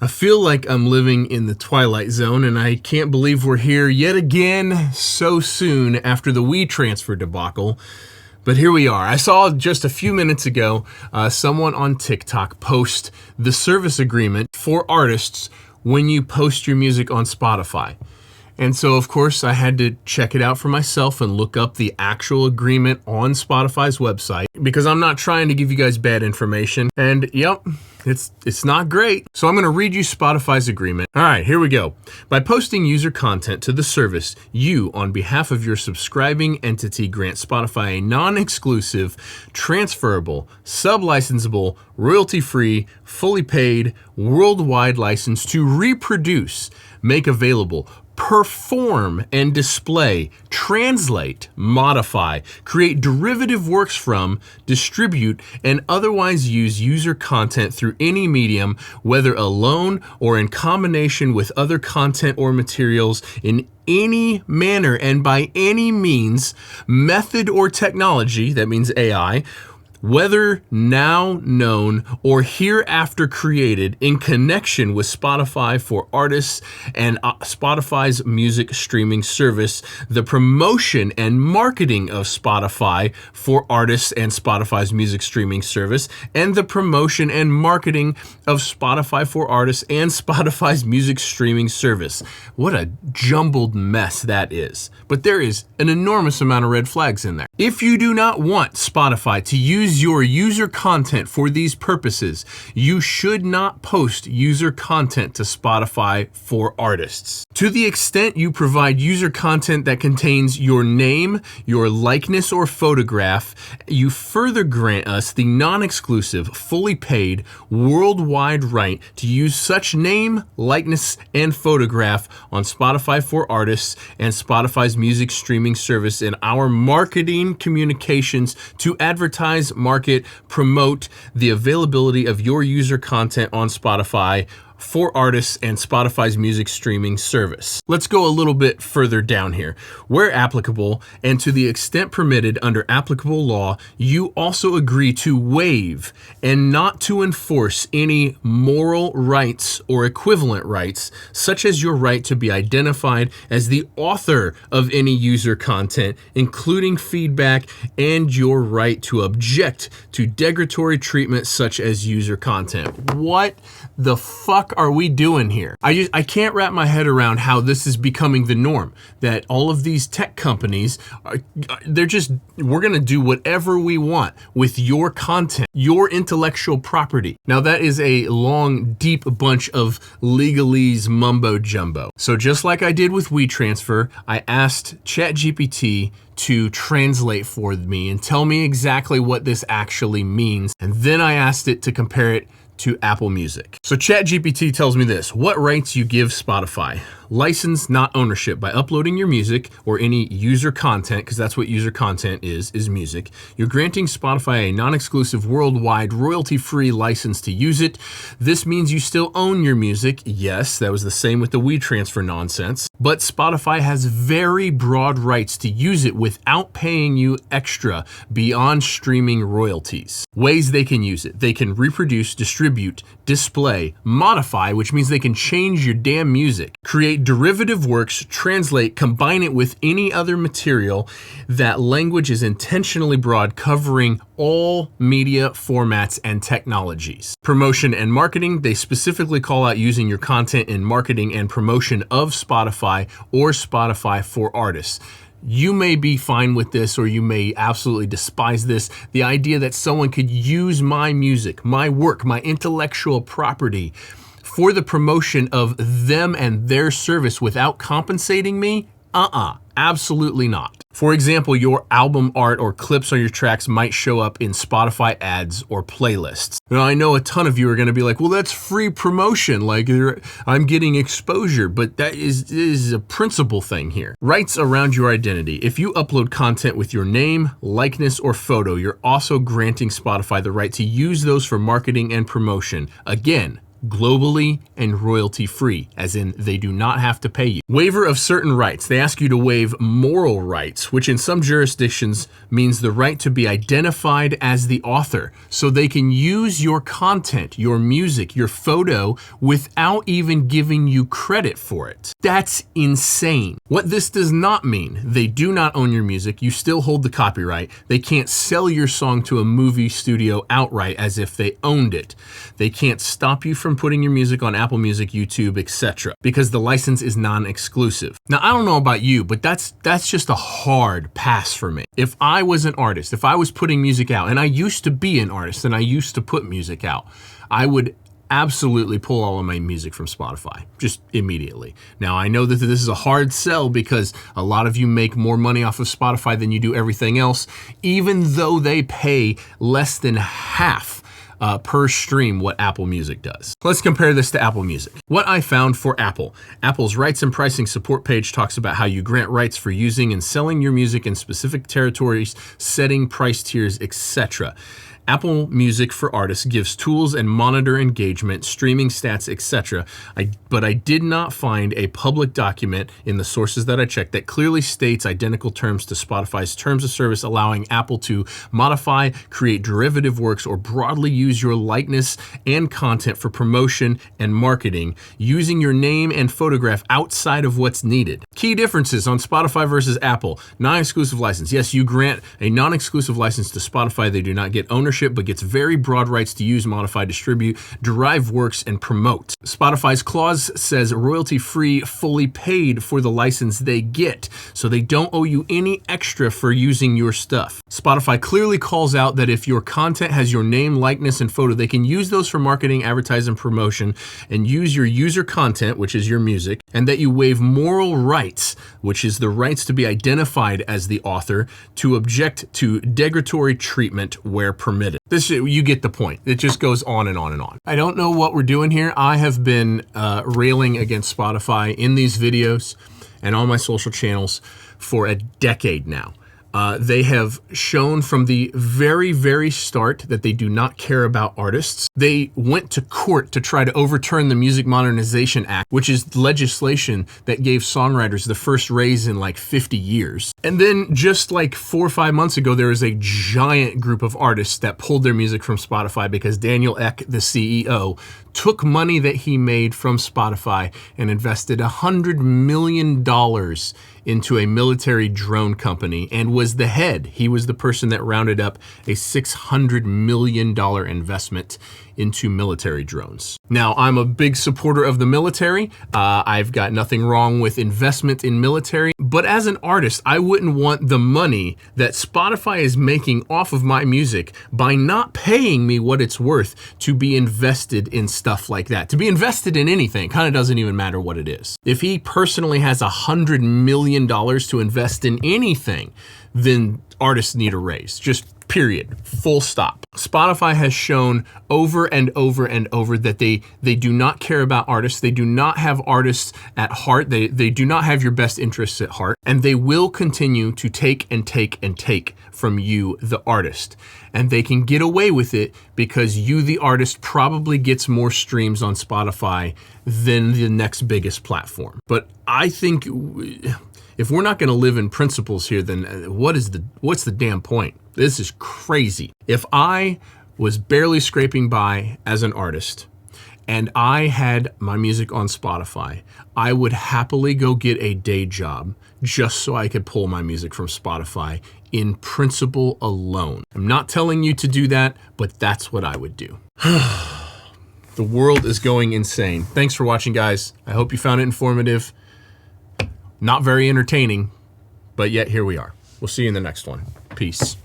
I feel like I'm living in the Twilight Zone, and I can't believe we're here yet again so soon after the WeTransfer debacle. But here we are. I saw just a few minutes ago someone on TikTok post the service agreement for artists when you post your music on Spotify. And so, of course, I had to check it out for myself and look up the actual agreement on Spotify's website because I'm not trying to give you guys bad information. And yep, it's not great. So I'm going to read you Spotify's agreement. All right, here we go. By posting user content to the service, you, on behalf of your subscribing entity, grant Spotify a non-exclusive, transferable, sub-licensable, royalty-free, fully paid, worldwide license to reproduce, make available, perform and display, translate, modify, create derivative works from, distribute, and otherwise use user content through any medium, whether alone or in combination with other content or materials in any manner and by any means, method or technology, that means AI, whether now known or hereafter created in connection with Spotify for artists and Spotify's music streaming service, the promotion and marketing of Spotify for artists and Spotify's music streaming service, and the promotion and marketing of Spotify for artists and Spotify's music streaming service. What a jumbled mess that is. But there is an enormous amount of red flags in there. If you do not want Spotify to use your user content for these purposes, you should not post user content to Spotify for artists. To the extent you provide user content that contains your name, your likeness, or photograph, you further grant us the non-exclusive, fully paid, worldwide right to use such name, likeness, and photograph on Spotify for artists and Spotify's music streaming service in our marketing communications to advertise, market, promote the availability of your user content on Spotify for artists and Spotify's music streaming service. Let's go a little bit further down here. Where applicable and to the extent permitted under applicable law, you also agree to waive and not to enforce any moral rights or equivalent rights, such as your right to be identified as the author of any user content, including feedback, and your right to object to degradatory treatment such as user content. What the fuck are we doing here? I can't wrap my head around how this is becoming the norm, that all of these tech companies we're going to do whatever we want with your content, your intellectual property. Now that is a long, deep bunch of legalese mumbo jumbo. So just like I did with WeTransfer, I asked ChatGPT to translate for me and tell me exactly what this actually means. And then I asked it to compare it to Apple Music. So ChatGPT tells me this: what rights you give Spotify? License, not ownership. By uploading your music or any user content, because that's what user content is music, you're granting Spotify a non-exclusive worldwide royalty-free license to use it. This means you still own your music. Yes, that was the same with the WeTransfer nonsense. But Spotify has very broad rights to use it without paying you extra beyond streaming royalties. Ways they can use it: they can reproduce, distribute, display, modify, which means they can change your damn music, create derivative works, translate, combine it with any other material. That language is intentionally broad, covering all media formats and technologies. Promotion and marketing: they specifically call out using your content in marketing and promotion of Spotify or Spotify for artists. You may be fine with this, or you may absolutely despise this. The idea that someone could use my music, my work, my intellectual property for the promotion of them and their service without compensating me? Absolutely not. For example, your album art or clips on your tracks might show up in Spotify ads or playlists. Now, I know a ton of you are going to be like, well, that's free promotion. Like, I'm getting exposure, but that is a principle thing here. Rights around your identity. If you upload content with your name, likeness, or photo, you're also granting Spotify the right to use those for marketing and promotion. Again, globally and royalty-free, as in they do not have to pay you. Waiver of certain rights. They ask you to waive moral rights, which in some jurisdictions means the right to be identified as the author, so they can use your content, your music, your photo, without even giving you credit for it. That's insane. What this does not mean, they do not own your music, you still hold the copyright, they can't sell your song to a movie studio outright as if they owned it. They can't stop you from putting your music on Apple Music, YouTube, etc. because the license is non-exclusive. Now, I don't know about you, but that's just a hard pass for me. If I was an artist, if I was putting music out, and I used to be an artist and I used to put music out, I would absolutely pull all of my music from Spotify, just immediately. Now, I know that this is a hard sell because a lot of you make more money off of Spotify than you do everything else, even though they pay less than half per stream what Apple Music does. Let's compare this to Apple Music. What I found for Apple. Apple's rights and pricing support page talks about how you grant rights for using and selling your music in specific territories, setting price tiers, etc. Apple Music for Artists gives tools and monitor engagement, streaming stats, etc. But I did not find a public document in the sources that I checked that clearly states identical terms to Spotify's terms of service, allowing Apple to modify, create derivative works, or broadly use your likeness and content for promotion and marketing, using your name and photograph outside of what's needed. Key differences on Spotify versus Apple. Non-exclusive license. Yes, you grant a non-exclusive license to Spotify. They do not get ownership, but gets very broad rights to use, modify, distribute, derive works, and promote. Spotify's clause says royalty-free, fully paid for the license they get, so they don't owe you any extra for using your stuff. Spotify clearly calls out that if your content has your name, likeness, and photo, they can use those for marketing, advertising, promotion, and use your user content, which is your music, and that you waive moral rights, which is the rights to be identified as the author, to object to degradatory treatment where permitted. You get the point. It just goes on and on and on. I don't know what we're doing here. I have been railing against Spotify in these videos and on my social channels for a decade now. They have shown from the very, very start that they do not care about artists. They went to court to try to overturn the Music Modernization Act, which is legislation that gave songwriters the first raise in like 50 years. And then just like 4 or 5 months ago, there was a giant group of artists that pulled their music from Spotify because Daniel Ek, the CEO, took money that he made from Spotify and invested $100 million into a military drone company and was the head. He was the person that rounded up a $600 million investment into military drones. Now, I'm a big supporter of the military. I've got nothing wrong with investment in military, but as an artist, I wouldn't want the money that Spotify is making off of my music by not paying me what it's worth to be invested in stuff like that. To be invested in anything, kind of doesn't even matter what it is. If he personally has $100 million to invest in anything, then artists need a raise. Just period. Full stop. Spotify has shown over and over and over that they do not care about artists. They do not have artists at heart. They do not have your best interests at heart. And they will continue to take and take and take from you, the artist. And they can get away with it because you, the artist, probably gets more streams on Spotify than the next biggest platform. But I think if we're not going to live in principles here, then what's the damn point? This is crazy. If I was barely scraping by as an artist and I had my music on Spotify, I would happily go get a day job just so I could pull my music from Spotify in principle alone. I'm not telling you to do that, but that's what I would do. The world is going insane. Thanks for watching, guys. I hope you found it informative. Not very entertaining, but yet here we are. We'll see you in the next one. Peace.